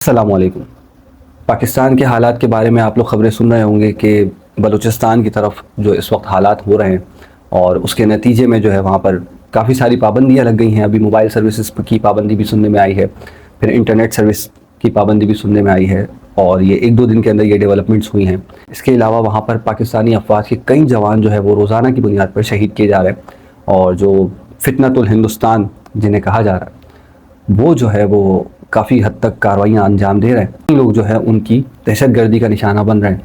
अस्सलामुअलैकुम। पाकिस्तान के हालात के बारे में आप लोग ख़बरें सुन रहे होंगे कि बलूचिस्तान की तरफ जो इस वक्त हालात हो रहे हैं और उसके नतीजे में जो है वहाँ पर काफ़ी सारी पाबंदियाँ लग गई हैं। अभी मोबाइल सर्विसेज की पाबंदी भी सुनने में आई है, फिर इंटरनेट सर्विस की पाबंदी भी सुनने में आई है और ये एक दो दिन के अंदर ये डेवलपमेंट्स हुई हैं। इसके अलावा वहाँ पर पाकिस्तानी अफवाज के कई जवान जो है वो रोज़ाना की बुनियाद पर शहीद किए जा रहे हैं और जो फितनतुल हिंदुस्तान जिन्हें कहा जा रहा है वो जो है वो काफ़ी हद तक कार्रवाइयाँ अंजाम दे रहे हैं। लोग जो है उनकी दहशतगर्दी का निशाना बन रहे हैं।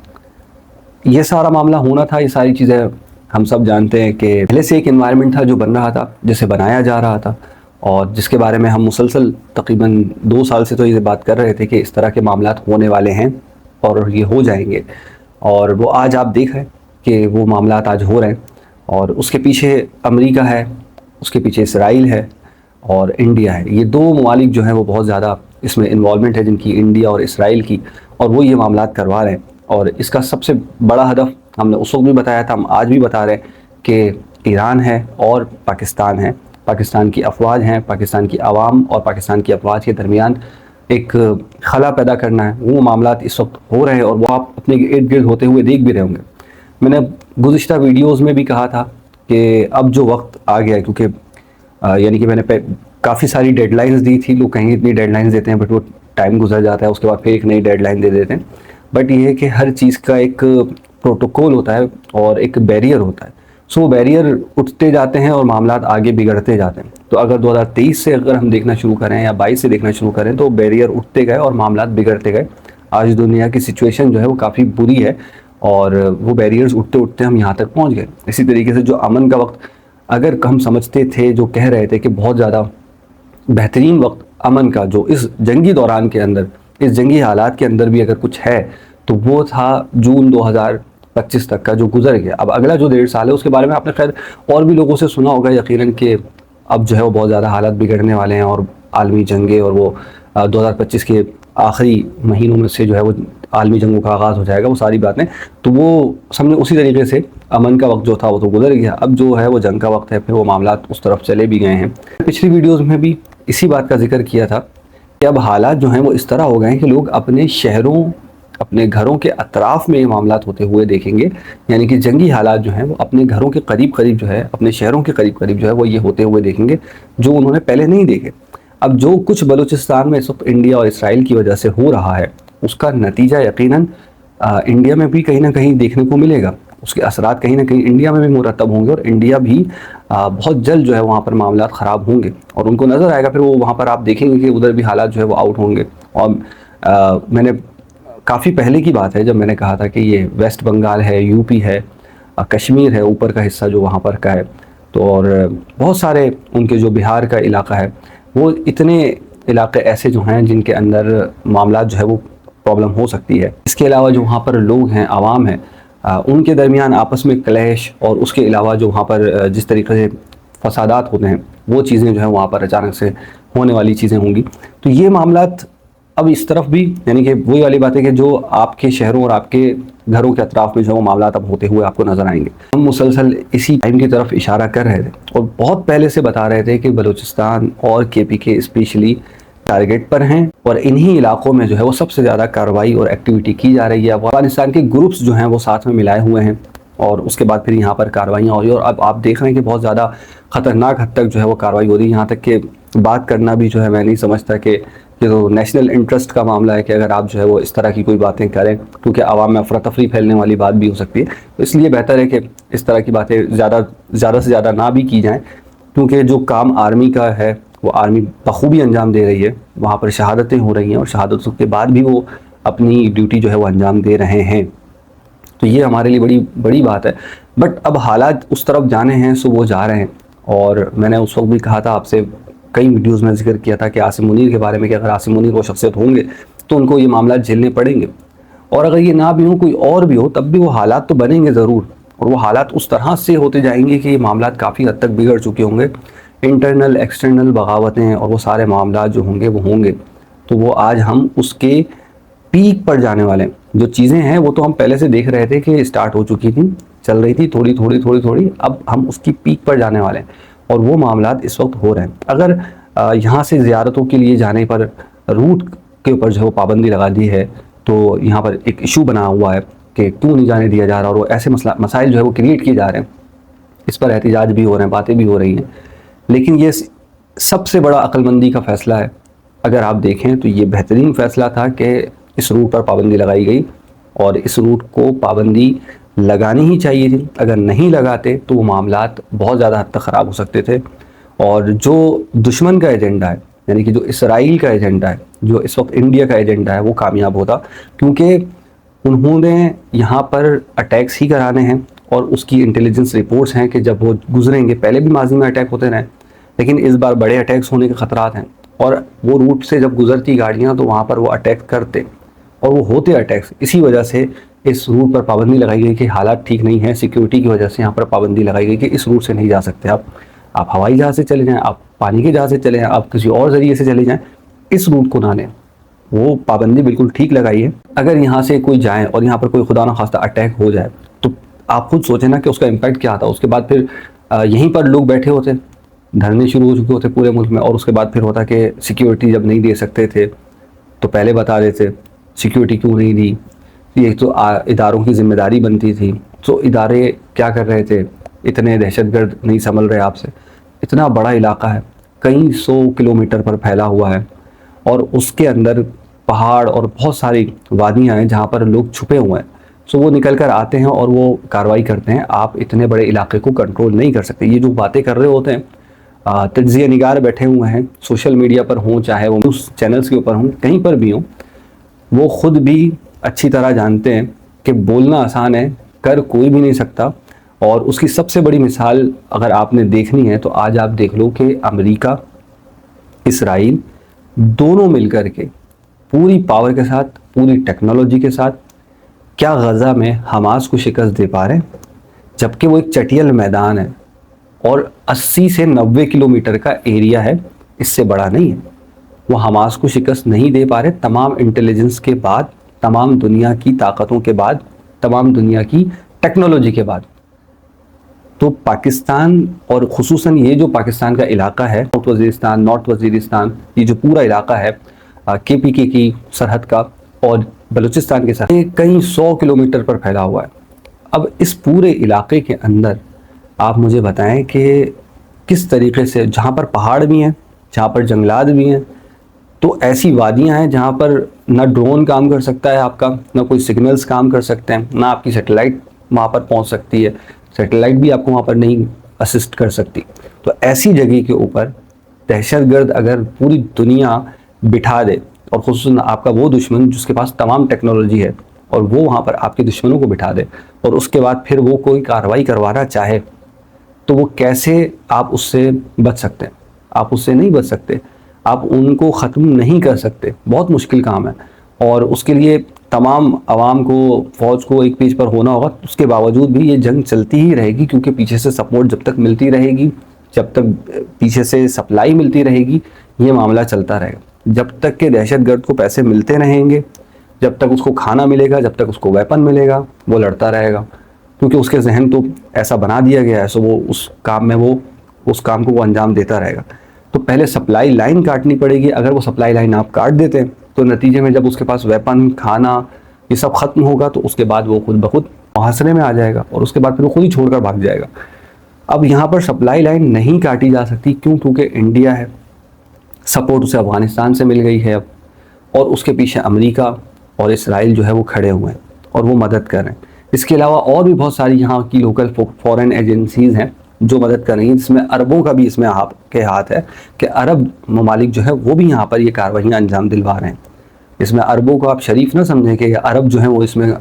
ये सारा मामला होना था, ये सारी चीज़ें हम सब जानते हैं कि पहले से एक एनवायरनमेंट था जो बन रहा था, जिसे बनाया जा रहा था और जिसके बारे में हम मुसलसल तकरीबन 2 साल से तो ये बात कर रहे थे कि इस तरह के मामलात होने वाले हैं और ये हो जाएंगे। और वो आज आप देख रहे हैं कि वो मामलात आज हो रहे हैं और उसके पीछे अमेरिका है, उसके पीछे इसराइल है और इंडिया है। ये दो ममालिक जो हैं वो बहुत ज़्यादा इसमें इन्वॉल्वमेंट है जिनकी, इंडिया और इसराइल की, और वो ये मामलात करवा रहे हैं। और इसका सबसे बड़ा हदफ हमने उस वक्त भी बताया था, हम आज भी बता रहे हैं कि ईरान है और पाकिस्तान है। पाकिस्तान की अफवाज हैं, पाकिस्तान की आवाम और पाकिस्तान की अफवाज के दरमियान एक खला पैदा करना है। वो मामलात इस वक्त हो रहे हैं और वो आप अपने इर्द गिर्द होते हुए देख भी रहे होंगे। मैंने गुज़िश्ता वीडियोज़ में भी कहा था कि अब जो वक्त आ गया है, क्योंकि यानी कि मैंने काफ़ी सारी डेडलाइंस दी थी। लोग कहेंगे इतनी डेडलाइंस देते हैं बट वो टाइम गुजर जाता है, उसके बाद फिर एक नई डेडलाइन दे देते हैं। बट ये है कि हर चीज़ का एक प्रोटोकॉल होता है और एक बैरियर होता है। सो वो बैरियर उठते जाते हैं और मामलात आगे बिगड़ते जाते हैं। तो अगर 2023 से अगर हम देखना शुरू करें या 22 से देखना शुरू करें तो बैरियर उठते गए और मामलात बिगड़ते गए। आज दुनिया की सिचुएशन जो है वो काफ़ी बुरी है और वो बैरियर्स उठते उठते हम यहाँ तक पहुँच गए। इसी तरीके से जो अमन का वक्त अगर हम समझते थे, जो कह रहे थे कि बहुत ज़्यादा बेहतरीन वक्त अमन का जो इस जंगी दौरान के अंदर, इस जंगी हालात के अंदर भी अगर कुछ है तो वो था जून 2025 तक का जो गुजर गया। अब अगला जो 1.5 साल है उसके बारे में आपने खैर और भी लोगों से सुना होगा यकीनन कि अब जो है वो बहुत ज़्यादा हालात बिगड़ने वाले हैं और आलमी जंगें, और वो 2025 के आखिरी महीनों में से जो है वो आलमी जंगों का आगाज़ हो जाएगा, वो सारी बातें। तो वो समझे उसी तरीके से अमन का वक्त जो था वो तो गुजर गया, अब जो है वो जंग का वक्त है। फिर वो मामलात उस तरफ चले भी गए हैं। पिछली वीडियोज़ में भी इसी बात का जिक्र किया था कि अब हालात जो हैं वो इस तरह हो गए हैं कि लोग अपने शहरों, अपने घरों के अतराफ़ में ये मामलात होते हुए देखेंगे। यानी कि जंगी हालात जो हैं वो अपने घरों के करीब करीब जो है, अपने शहरों के करीब करीब जो है वो ये होते हुए देखेंगे जो उन्होंने पहले नहीं देखे। अब जो कुछ बलूचिस्तान में इस वक्त इंडिया और इसराइल की वजह से हो रहा है उसका नतीजा यकीनन इंडिया में भी कहीं ना कहीं देखने को मिलेगा। उसके असरात कहीं ना कहीं इंडिया में भी मुरतब होंगे और इंडिया भी बहुत जल्द जो है वहाँ पर मामलात ख़राब होंगे और उनको नज़र आएगा। फिर वो वहाँ पर आप देखेंगे कि उधर भी हालात जो है वो आउट होंगे। और मैंने काफ़ी पहले की बात है जब मैंने कहा था कि ये वेस्ट बंगाल है, यूपी है, कश्मीर है, ऊपर का हिस्सा जो वहाँ पर का है, तो और बहुत सारे उनके जो बिहार का इलाका है, वो इतने इलाके ऐसे जो हैं जिनके अंदर मामलात जो है वो प्रॉब्लम हो सकती है। इसके अलावा जो वहाँ पर लोग हैं, आवाम है, उनके दरमियान आपस में क्लैश, और उसके अलावा जो वहाँ पर जिस तरीके से फसादात होते हैं वो चीज़ें जो है वहाँ पर अचानक से होने वाली चीज़ें होंगी। तो ये मामलात अब इस तरफ भी, यानी कि वही वाली बात है कि जो आपके शहरों और आपके घरों के अतराफ़ में जो मामलात अब होते हुए आपको नज़र आएंगे। हम मुसलसल इसी टाइम की तरफ इशारा कर रहे थे और बहुत पहले से बता रहे थे कि बलूचिस्तान और KPK स्पेशली टारगेट पर हैं और इन्हीं इलाकों में जो है वो सबसे ज़्यादा कार्रवाई और एक्टिविटी की जा रही है। अफगानिस्तान के ग्रुप्स जो हैं वो साथ में मिलाए हुए हैं और उसके बाद फिर यहाँ पर कार्रवाइयाँ हो रही है और अब आप देख रहे हैं कि बहुत ज़्यादा ख़तरनाक हद तक जो है वो कार्रवाई हो रही है। यहाँ तक कि बात करना भी जो है मैं नहीं समझता कि ये तो नेशनल इंटरेस्ट का मामला है कि अगर आप जो है वो इस तरह की कोई बातें करें, क्योंकि आवाम में अफरा तफरी फैलने वाली बात भी हो सकती है। तो इसलिए बेहतर है कि इस तरह की बातें ज़्यादा से ज़्यादा ना भी की जाएँ, क्योंकि जो काम आर्मी का है वो आर्मी बखूबी अंजाम दे रही है। वहाँ पर शहादतें हो रही हैं और शहादतों के बाद भी वो अपनी ड्यूटी जो है वो अंजाम दे रहे हैं। तो ये हमारे लिए बड़ी बड़ी बात है। बट अब हालात उस तरफ जाने हैं, सो वो जा रहे हैं। और मैंने उस वक्त भी कहा था आपसे, कई वीडियोस में जिक्र किया था कि आसिम मुनीर के बारे में, कि अगर आसिम मुनीर वो शख्सियत होंगे तो उनको ये मामला झेलने पड़ेंगे, और अगर ये ना भी हो, कोई और भी हो, तब भी वो हालात तो बनेंगे ज़रूर। और वो हालात उस तरह से होते जाएंगे कि ये मामला काफ़ी हद तक बिगड़ चुके होंगे। इंटरनल एक्सटर्नल बगावतें और वो सारे मामला जो होंगे वो होंगे। तो वो आज हम उसके पीक पर जाने वाले हैं। जो चीज़ें हैं वो तो हम पहले से देख रहे थे कि स्टार्ट हो चुकी थी, चल रही थी थोड़ी थोड़ी थोड़ी थोड़ी, अब हम उसकी पीक पर जाने वाले हैं और वो मामलात इस वक्त हो रहे हैं। अगर यहाँ से ज़ियारतों के लिए जाने पर रूट के ऊपर जो है वो पाबंदी लगा दी है, तो यहाँ पर एक इशू बना हुआ है कि क्यों नहीं जाने दिया जा रहा, और वो ऐसे मसाइल जो है वो क्रिएट किए जा रहे हैं। इस पर एहतिजाज भी हो रहे हैं, बातें भी हो रही हैं। लेकिन ये सबसे बड़ा अक्लमंदी का फ़ैसला है। अगर आप देखें तो ये बेहतरीन फ़ैसला था कि इस रूट पर पाबंदी लगाई गई, और इस रूट को पाबंदी लगानी ही चाहिए थी। अगर नहीं लगाते तो वो मामलात बहुत ज़्यादा हद तक ख़राब हो सकते थे, और जो दुश्मन का एजेंडा है, यानी कि जो इसराइल का एजेंडा है, जो इस वक्त इंडिया का एजेंडा है, वो कामयाब होता। क्योंकि उन्होंने यहाँ पर अटैक्स ही कराने हैं, और उसकी इंटेलिजेंस रिपोर्ट्स हैं कि जब वो गुजरेंगे, पहले भी माजी में अटैक होते रहे, लेकिन इस बार बड़े अटैक्स होने के ख़तरात हैं। और वो रूट से जब गुजरती गाड़ियाँ तो वहाँ पर वो अटैक करते, और वो होते अटैक्स। इसी वजह से इस रूट पर पाबंदी लगाई गई कि हालात ठीक नहीं है, सिक्योरिटी की वजह से यहाँ पर पाबंदी लगाई गई कि इस रूट से नहीं जा सकते आप हवाई जहाज़ से चले जाएँ, आप पानी के जहाज़ से चले जाएँ, आप किसी और ज़रिए से चले जाएँ, इस रूट को ना लें। वो पाबंदी बिल्कुल ठीक लगाई है। अगर यहाँ से कोई जाए और यहाँ पर कोई खुदा ना खास्ता अटैक हो जाए, तो आप खुद सोचें ना कि उसका इम्पैक्ट क्या था। उसके बाद फिर यहीं पर लोग बैठे होते, धरने शुरू हो चुके होते पूरे मुल्क में, और उसके बाद फिर होता कि सिक्योरिटी जब नहीं दे सकते थे तो पहले बता देते सिक्योरिटी क्यों नहीं दी। ये तो इदारों की जिम्मेदारी बनती थी। तो इदारे क्या कर रहे थे, इतने दहशतगर्द नहीं संभल रहे आपसे। इतना बड़ा इलाका है, कई 100 किलोमीटर पर फैला हुआ है, और उसके अंदर पहाड़ और बहुत सारी वादियाँ हैं जहाँ पर लोग छुपे हुए हैं। सो वो निकल कर आते हैं और वो कार्रवाई करते हैं। आप इतने बड़े इलाके को कंट्रोल नहीं कर सकते। ये जो बातें कर रहे होते हैं, तज्ज़िया निगार बैठे हुए हैं, सोशल मीडिया पर हों, चाहे वो न्यूज़ चैनल्स के ऊपर हों, कहीं पर भी हों, वो ख़ुद भी अच्छी तरह जानते हैं कि बोलना आसान है, कर कोई भी नहीं सकता। और उसकी सबसे बड़ी मिसाल अगर आपने देखनी है तो आज आप देख लो कि अमेरिका, इसराइल दोनों मिलकर के पूरी पावर के साथ, पूरी टेक्नोलॉजी के साथ क्या गज़ा में हमास को शिकस्त दे पा रहे हैं, जबकि वो एक चटियल मैदान है और 80 से 90 किलोमीटर का एरिया है, इससे बड़ा नहीं है। वो हमास को शिकस्त नहीं दे पा रहे, तमाम इंटेलिजेंस के बाद, तमाम दुनिया की ताकतों के बाद, तमाम दुनिया की टेक्नोलॉजी के बाद। तो पाकिस्तान, और ख़ुसूसन ये जो पाकिस्तान का इलाका है, साउथ वज़ीरिस्तान, नॉर्थ वज़ीरिस्तान, ये जो पूरा इलाका है KPK की सरहद का और बलूचिस्तान के साथ, ये कई 100 किलोमीटर पर फैला हुआ है। अब इस पूरे इलाके के अंदर आप मुझे बताएं कि किस तरीके से, जहाँ पर पहाड़ भी हैं, जहाँ पर जंगलात भी हैं, तो ऐसी वादियाँ हैं जहाँ पर ना ड्रोन काम कर सकता है आपका, ना कोई सिग्नल्स काम कर सकते हैं, ना आपकी सैटेलाइट वहाँ पर पहुँच सकती है, सैटेलाइट भी आपको वहाँ पर नहीं असिस्ट कर सकती। तो ऐसी जगह के ऊपर दहशतगर्द अगर पूरी दुनिया बिठा दे, और ख़ुसूसन आपका वो दुश्मन जिसके पास तमाम टेक्नोलॉजी है, और वो वहाँ पर आपके दुश्मनों को बिठा दे, और उसके बाद फिर वो कोई कार्रवाई करवाना चाहे, तो वो कैसे आप उससे बच सकते हैं? आप उससे नहीं बच सकते, आप उनको ख़त्म नहीं कर सकते। बहुत मुश्किल काम है, और उसके लिए तमाम आवाम को, फ़ौज को एक पेज पर होना होगा। उसके बावजूद भी ये जंग चलती ही रहेगी, क्योंकि पीछे से सपोर्ट जब तक मिलती रहेगी, जब तक पीछे से सप्लाई मिलती रहेगी, ये मामला चलता रहेगा। जब तक के दहशतगर्द को पैसे मिलते रहेंगे, जब तक उसको खाना मिलेगा, जब तक उसको वेपन मिलेगा, वो लड़ता रहेगा, क्योंकि उसके जहन तो ऐसा बना दिया गया है। सो वो उस काम को वो अंजाम देता रहेगा। तो पहले सप्लाई लाइन काटनी पड़ेगी। अगर वो सप्लाई लाइन आप काट देते हैं तो नतीजे में जब उसके पास वेपन, खाना, ये सब ख़त्म होगा, तो उसके बाद वो खुद ब खुद मुहासरे में आ जाएगा, और उसके बाद फिर वो खुद ही छोड़कर भाग जाएगा। अब यहाँ पर सप्लाई लाइन नहीं काटी जा सकती, क्यों? क्योंकि इंडिया है, सपोर्ट उसे अफ़गानिस्तान से मिल गई है अब, और उसके पीछे अमेरिका और इसराइल जो है वो खड़े हुए हैं और वो मदद कर रहे हैं। इसके अलावा और भी बहुत सारी यहाँ की लोकल फॉरेन एजेंसीज़ हैं जो मदद कर रही हैं, जिसमें अरबों का भी इसमें के हाथ है कि अरब ममालिक जो है वो भी यहाँ पर ये कार्रवाइयाँ अंजाम दिलवा रहे हैं। इसमें अरबों को आप शरीफ ना समझें कि अरब जो हैं वो इसमें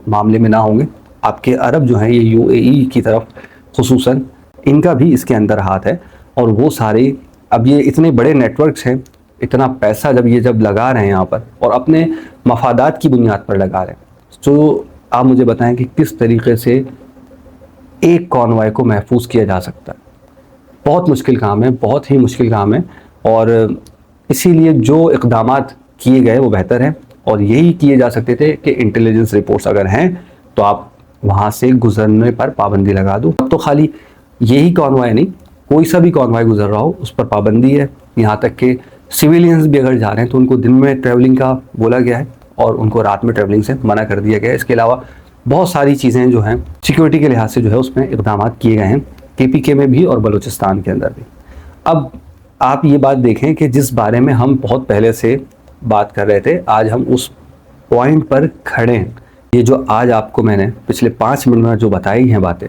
मामले में ना होंगे। आपके अरब जो हैं, ये UAE की तरफ खुसूसन, इनका भी इसके अंदर हाथ है। और वो सारे, अब ये इतने बड़े नेटवर्क्स हैं, इतना पैसा जब लगा रहे हैं यहाँ पर, और अपने मफादात की बुनियाद पर लगा रहे हैं, तो आप मुझे बताएं कि किस तरीके से एक कॉन्वॉय को महफूज किया जा सकता है। बहुत मुश्किल काम है, बहुत ही मुश्किल काम है, और इसीलिए जो इक़दामात किए गए वो बेहतर हैं, और यही किए जा सकते थे कि इंटेलिजेंस रिपोर्ट्स अगर हैं तो आप वहाँ से गुजरने पर पाबंदी लगा दो। अब तो खाली यही कॉन्वॉय नहीं, कोई सा भी कॉन्वॉय गुजर रहा हो उस पर पाबंदी है। यहाँ तक कि सिविलियंस भी अगर जा रहे हैं तो उनको दिन में ट्रैवलिंग का बोला गया है और उनको रात में ट्रैवलिंग से मना कर दिया गया है। इसके अलावा बहुत सारी चीज़ें जो हैं सिक्योरिटी के लिहाज से जो है उसमें इक़दाम किए गए हैं, KPK में भी और बलूचिस्तान के अंदर भी। अब आप ये बात देखें कि जिस बारे में हम बहुत पहले से बात कर रहे थे, आज हम उस पॉइंट पर खड़े हैं। ये जो आज आपको मैंने पिछले 5 मिनट में जो बताई हैं बातें,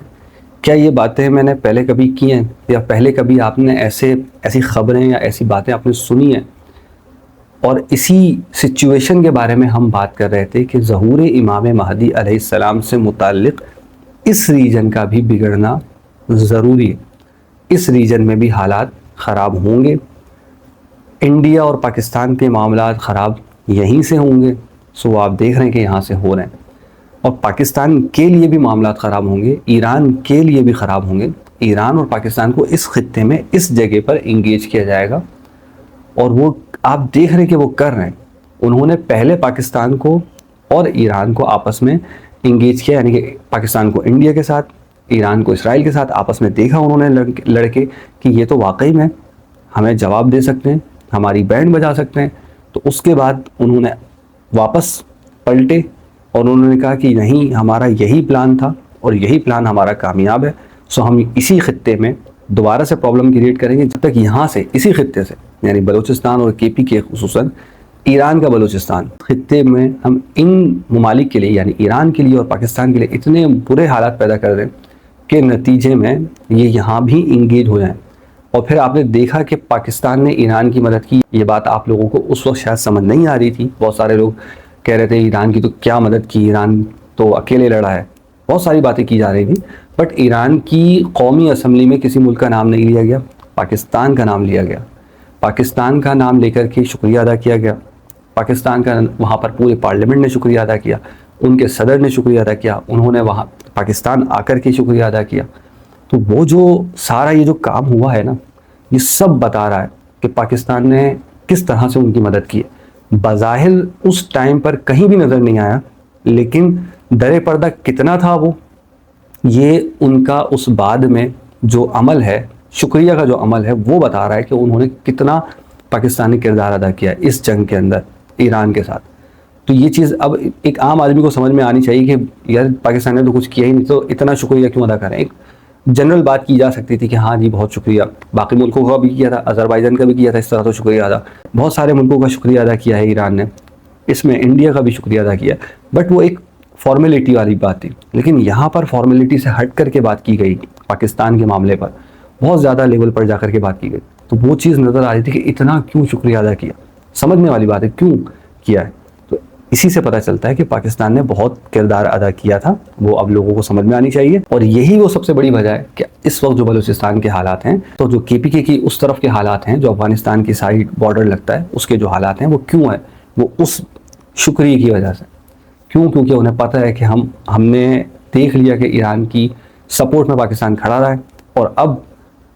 क्या ये बातें मैंने पहले कभी की हैं या पहले कभी आपने ऐसी खबरें या ऐसी बातें आपने सुनी हैं? और इसी सिचुएशन के बारे में हम बात कर रहे थे कि ज़हूर इमाम महदी अलैहिस्सलाम से मुताल्लिक़ इस रीजन का भी बिगड़ना ज़रूरी है। इस रीजन में भी हालात ख़राब होंगे, इंडिया और पाकिस्तान के मामलात ख़राब यहीं से होंगे। सो आप देख रहे हैं कि यहाँ से हो रहे हैं, और पाकिस्तान के लिए भी मामलात ख़राब होंगे, ईरान के लिए भी ख़राब होंगे। ईरान और पाकिस्तान को इस खित्ते में इस जगह पर इंगेज किया जाएगा, और वो आप देख रहे हैं कि वो कर रहे हैं। उन्होंने पहले पाकिस्तान को और ईरान को आपस में इंगेज किया, यानी कि पाकिस्तान को इंडिया के साथ, ईरान को इसराइल के साथ आपस में देखा उन्होंने लड़के कि ये तो वाकई में हमें जवाब दे सकते हैं, हमारी बैंड बजा सकते हैं। तो उसके बाद उन्होंने वापस पलटे और उन्होंने कहा कि नहीं, हमारा यही प्लान था और यही प्लान हमारा कामयाब है। सो हम इसी खित्ते में दोबारा से प्रॉब्लम क्रिएट करेंगे जब तक यहाँ से इसी खित्ते से, यानी बलूचिस्तान और KPK खुसूसन ईरान का बलूचिस्तान खित्ते में हम इन ममालिक के लिए, यानी ईरान के लिए और पाकिस्तान के लिए इतने बुरे हालात पैदा कर दें कि नतीजे में ये यहाँ भी इंगेज हो जाएं। और फिर आपने देखा कि पाकिस्तान ने ईरान की मदद की। ये बात आप लोगों को उस वक्त शायद समझ नहीं आ रही थी। बहुत सारे लोग कह रहे थे ईरान की तो क्या मदद की, ईरान तो अकेले लड़ा है, बहुत सारी बातें की जा रही थी। बट ईरान की कौमी असम्बली में किसी मुल्क का नाम नहीं लिया गया, पाकिस्तान का नाम लिया गया। पाकिस्तान का नाम लेकर के शुक्रिया अदा किया गया। पाकिस्तान का वहाँ पर पूरे पार्लियामेंट ने शुक्रिया अदा किया, उनके सदर ने शुक्रिया अदा किया, उन्होंने वहाँ पाकिस्तान आकर के शुक्रिया अदा किया। तो वो जो सारा ये जो काम हुआ है ना, ये सब बता रहा है कि पाकिस्तान ने किस तरह से उनकी मदद की है। बज़ाहिर उस टाइम पर कहीं भी नज़र नहीं आया, लेकिन दरे पर्दा कितना था वो, ये उनका उस बाद में जो अमल है, शुक्रिया का जो अमल है, वो बता रहा है कि उन्होंने कितना पाकिस्तानी किरदार अदा किया है इस जंग के अंदर ईरान के साथ। तो ये चीज़ अब एक आम आदमी को समझ में आनी चाहिए कि यार पाकिस्तान ने तो कुछ किया ही नहीं, तो इतना शुक्रिया क्यों अदा करें। एक जनरल बात की जा सकती थी कि हाँ जी बहुत शुक्रिया, बाकी मुल्कों का भी किया था, अज़रबैजान का भी किया था, इस तरह तो शुक्रिया अदा, बहुत सारे मुल्कों का शुक्रिया अदा किया है ईरान ने, इसमें इंडिया का भी शुक्रिया अदा किया। बट वो एक फॉर्मेलिटी वाली बात थी। लेकिन यहाँ पर फॉर्मेलिटी से हट करके बात की गई, पाकिस्तान के मामले पर बहुत ज़्यादा लेवल पर जा कर के बात की गई। तो वो चीज़ नज़र आ रही थी कि इतना क्यों शुक्रिया अदा किया, समझने वाली बात है क्यों किया है। तो इसी से पता चलता है कि पाकिस्तान ने बहुत किरदार अदा किया था, वो अब लोगों को समझ में आनी चाहिए। और यही वो सबसे बड़ी वजह है कि इस वक्त जो बलूचिस्तान के हालात हैं, तो जो KPK की उस तरफ के हालात हैं, जो अफगानिस्तान की साइड बॉर्डर लगता है, उसके जो हालात हैं वो क्यों है, वो उस शुक्रिया की वजह से। क्यों? क्योंकि उन्हें पता है कि हमने देख लिया कि ईरान की सपोर्ट में पाकिस्तान खड़ा रहा है, और अब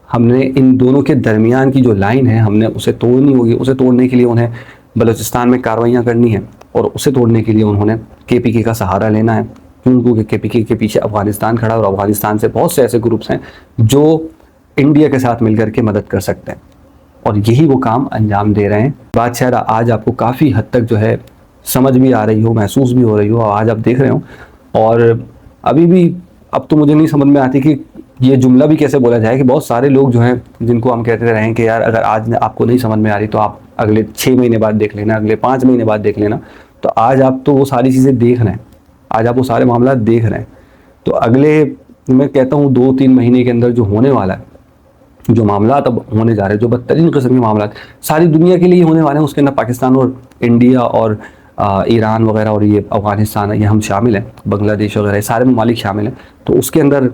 हमने इन दोनों के दरमियान की जो लाइन है हमने उसे तोड़नी होगी। उसे तोड़ने के लिए उन्हें बलूचिस्तान में कार्रवाइयाँ करनी है, और उसे तोड़ने के लिए उन्होंने KPK का सहारा लेना है। क्यों? क्योंकि KPK के पीछे अफगानिस्तान खड़ा है, और अफगानिस्तान से बहुत से ऐसे ग्रुप्स हैं जो इंडिया के साथ मिलकर के मदद कर सकते हैं, और यही वो काम अंजाम दे रहे हैं। बात शायद आज आपको काफ़ी हद तक जो है समझ भी आ रही हो, महसूस भी हो रही हो, आज आप देख रहे हो। और अभी भी अब तो मुझे नहीं समझ में आती कि ये जुमला भी कैसे बोला जाए कि बहुत सारे लोग जो हैं जिनको हम कहते रहे कि यार अगर आज आपको नहीं समझ में आ रही तो आप अगले 6 महीने बाद देख लेना, अगले 5 महीने बाद देख लेना। तो आज आप तो वो सारी चीज़ें देख रहे हैं, आज आप वो सारे मामला देख रहे हैं। तो अगले मैं कहता हूँ 2-3 महीने के अंदर जो होने वाला है, जो मामला अब होने जा रहे हैं, जो बदतरीन किस्म के मामला सारी दुनिया के लिए होने वाले हैं, उसके अंदर पाकिस्तान और इंडिया और ईरान वगैरह और ये अफगानिस्तान है, ये हम शामिल हैं, बांग्लादेश वगैरह सारे ममालिक शामिल हैं। तो उसके अंदर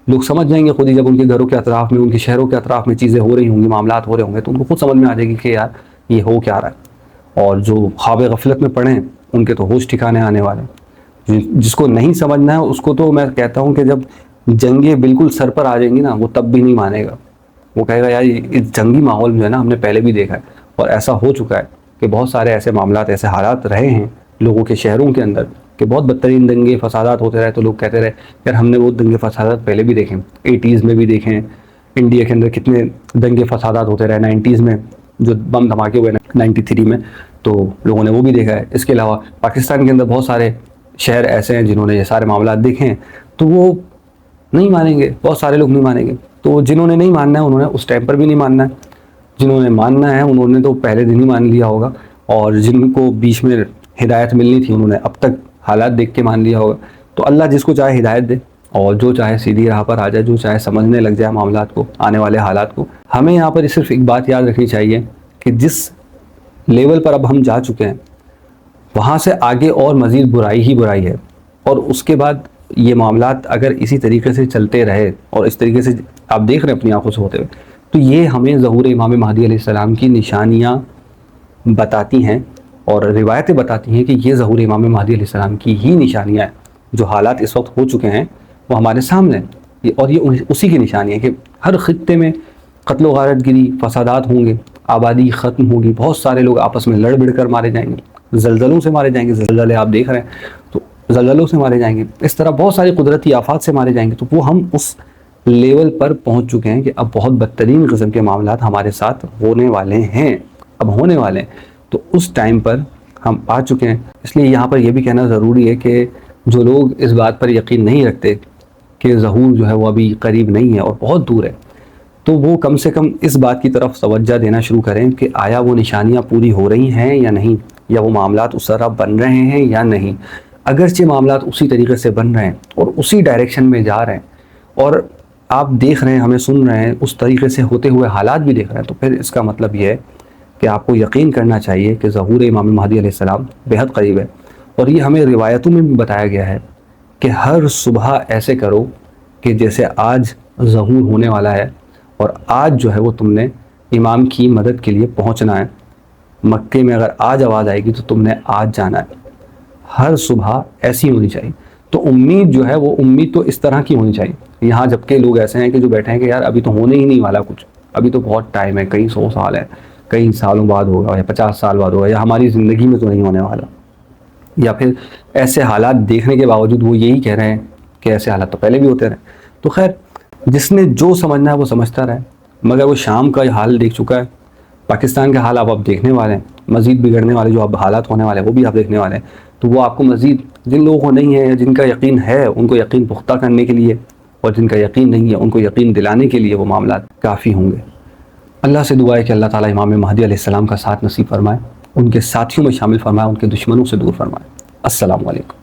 लोग समझ जाएंगे खुद ही, जब उनके घरों के अतराफ़ में, उनके शहरों के अतराफ़ में चीज़ें हो रही होंगी, मामलात हो रहे होंगे, तो उनको खुद समझ में आ जाएगी कि यार ये हो क्या रहा है। और जो ख्वाब गफलत में पड़े हैं उनके तो होश ठिकाने आने वाले हैं। जिसको नहीं समझना है उसको तो मैं कहता हूँ कि जब जंगें बिल्कुल सर पर आ जाएंगी ना, वो तब भी नहीं मानेगा। वो कहेगा यार इस जंगी माहौल में है ना, हमने पहले भी देखा है, और ऐसा हो चुका है कि बहुत सारे ऐसे मामलात, ऐसे हालात रहे हैं लोगों के शहरों के अंदर कि बहुत बदतरीन दंगे फसादात होते रहे। तो लोग कहते रहे यार हमने वो दंगे फसादात पहले भी देखे, 80s में भी देखें, इंडिया के अंदर कितने दंगे फसादात होते रहे, 90s में जो बम धमाके हुए 93 में, तो लोगों ने वो भी देखा है। इसके अलावा पाकिस्तान के अंदर बहुत सारे शहर ऐसे हैं जिन्होंने ये सारे मामला देखे हैं, तो वो नहीं मानेंगे, बहुत सारे लोग नहीं मानेंगे। तो जिन्होंने नहीं मानना है उन्होंने उस टाइम पर भी नहीं मानना है, जिन्होंने मानना है उन्होंने तो पहले दिन ही मान लिया होगा, और जिनको बीच में हिदायत मिलनी थी उन्होंने अब तक हालात देख के मान लिया होगा। तो अल्लाह जिसको चाहे हिदायत दे, और जो चाहे सीधी राह पर आ जाए, जो चाहे समझने लग जाए मामलात को, आने वाले हालात को। हमें यहाँ पर सिर्फ एक बात याद रखनी चाहिए कि जिस लेवल पर अब हम जा चुके हैं वहाँ से आगे और मज़ीद बुराई ही बुराई है, और उसके बाद ये मामलात अगर इसी तरीके से चलते रहे और इस तरीके से आप देख रहे हैं अपनी आंखों से होते हुए, तो ये हमें ज़हूर इमाम महदी अलैहिस्सलाम की निशानियाँ बताती हैं, और रिवायतें बताती हैं कि ये ज़हूर इमाम महदी अलैहिस्सलाम की ही निशानियाँ हैं। जो हालात इस वक्त हो चुके हैं वो हमारे सामने हैं, और ये उसी की निशानी है कि हर ख़ित्ते में कत्ल व गारतगिरी, फसादात होंगे, आबादी ख़त्म होगी, बहुत सारे लोग आपस में लड़ भिड़ कर मारे जाएंगे, ज़लज़लों से मारे जाएंगे, ज़लज़ले आप देख रहे हैं, तो ज़लज़लों से मारे जाएंगे, इस तरह बहुत सारी कुदरती आफात से मारे जाएंगे। तो वो हम उस लेवल पर पहुंच चुके हैं कि अब बहुत बदतरीन किस्म के मामलात हमारे साथ होने वाले हैं, अब होने वाले हैं। तो उस टाइम पर हम आ चुके हैं। इसलिए यहाँ पर यह भी कहना ज़रूरी है कि जो लोग इस बात पर यकीन नहीं रखते कि ज़हूर जो है वो अभी करीब नहीं है और बहुत दूर है, तो वो कम से कम इस बात की तरफ तवज्जो देना शुरू करें कि आया वो निशानियाँ पूरी हो रही हैं या नहीं, या वो मामलात उस तरह बन रहे हैं या नहीं। अगरचे मामलात उसी तरीके से बन रहे हैं और उसी डायरेक्शन में जा रहे हैं, और आप देख रहे हैं, हमें सुन रहे हैं, उस तरीके से होते हुए हालात भी देख रहे हैं, तो फिर इसका मतलब ये है कि आपको यकीन करना चाहिए कि ज़हूर इमाम महदी अलैहिस्सलाम बेहद करीब है। और ये हमें रिवायतों में भी बताया गया है कि हर सुबह ऐसे करो कि जैसे आज ज़हूर होने वाला है, और आज जो है वो तुमने इमाम की मदद के लिए पहुंचना है। मक्के में अगर आज आवाज़ आएगी तो तुमने आज जाना है। हर सुबह ऐसी होनी चाहिए। तो उम्मीद जो है वो उम्मीद तो इस तरह की होनी चाहिए। यहाँ जबकि लोग ऐसे हैं कि जो बैठे हैं कि यार अभी तो होने ही नहीं वाला कुछ, अभी तो बहुत टाइम है, कई 100 साल है, कई सालों बाद होगा, या 50 साल बाद होगा, या हमारी ज़िंदगी में तो नहीं होने वाला। या फिर ऐसे हालात देखने के बावजूद वो यही कह रहे हैं कि ऐसे हालात तो पहले भी होते रहे। तो खैर, जिसने जो समझना है वो समझता रहे, मगर वो शाम का हाल देख चुका है, पाकिस्तान के हाल अब देखने वाले हैं, मज़ीद बिगड़ने वाले जो अब हालात होने वाले हैं वो भी आप देखने वाले हैं। तो वो आपको मज़ीद, जिन लोगों को नहीं है, जिनका यकीन है, उनको यकीन पुख्ता करने के लिए, और जिनका यकीन नहीं है उनको यकीन दिलाने के लिए वो मामला काफ़ी होंगे। अल्लाह से दुआ है कि अल्लाह ताला इमाम महदी अलैहिस्सलाम का साथ नसीब फरमाए, उनके साथियों में शामिल फरमाए, उनके दुश्मनों से दूर फरमाए। अस्सलामु अलैकुम।